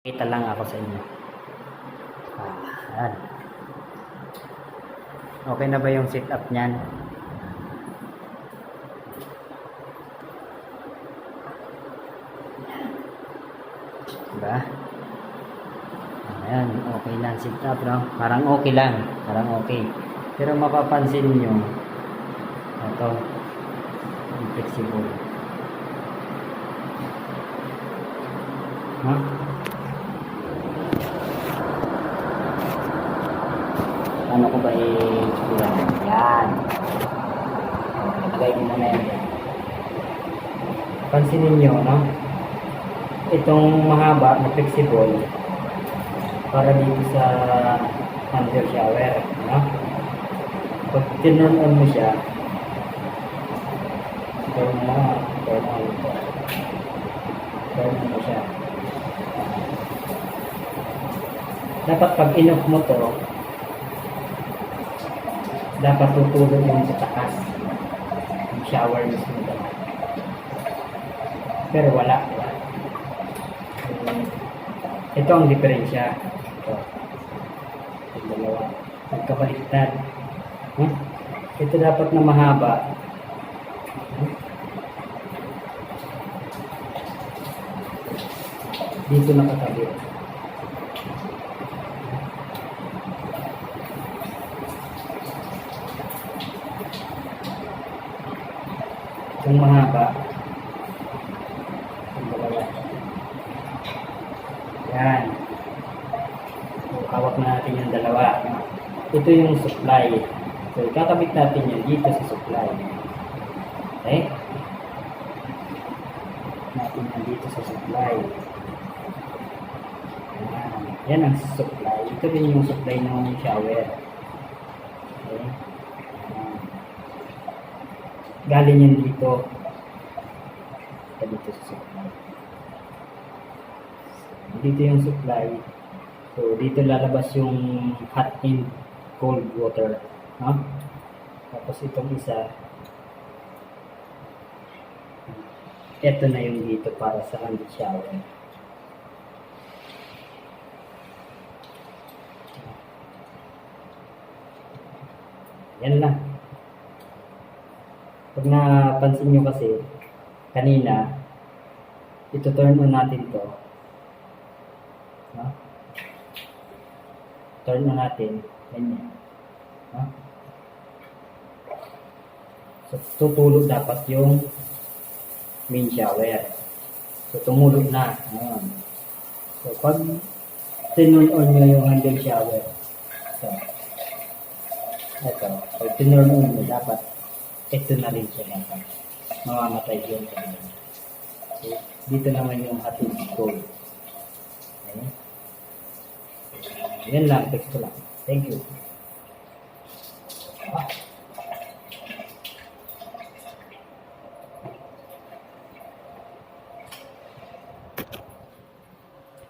Kita lang ako sa inyo. Ayan. Okay na ba yung setup niyan? Diba? Ayan, okay na ang setup, no? Parang okay lang. Parang okay. Pero mapapansin nyo, ito, flexible. Huh? Ano ko ba i-explain? Yan. Lagay ko muna yan. Pansinin nyo, no? Itong mahaba na flexible para dito sa under shower, no? Pag tinurn on mo siya, turn on mo siya. Dapat pag in-off mo to, dapat tutulog yung sa taas yung shower mismo doon. Pero wala. Ito ang diferensya. Ito. Yung dalawa. Magkabaliktad. Ito dapat na mahaba. Dito nakatabi. Itong mahaba. Yung dalawa. Yan. Hawak na natin yung dalawa. Ito yung supply. So, kakabit natin yan dito sa supply. Okay? Natin yan dito sa supply. Yan ang supply. Ito din yung supply ng shower. Okay? Galing yan dito. Dito sa supply. Dito yung supply. So, dito lalabas yung hot and cold water. No? Tapos itong isa, ito na yung dito para sa hand shower. Yan lang. Pag napansin nyo kasi, kanina, ito turn on natin to. No? Turn on natin. Ganyan. No? So, tutulog dapat yung main shower. So, tumulog na. Ayan. So, pag tinurn on nyo yung handle shower, ito. Pag tinurn on nyo, dapat ito na rin siya dapat. Mamamatay yun. So, dito naman yung hot and cold. Okay. Yan lang. Text ko lang. Thank you.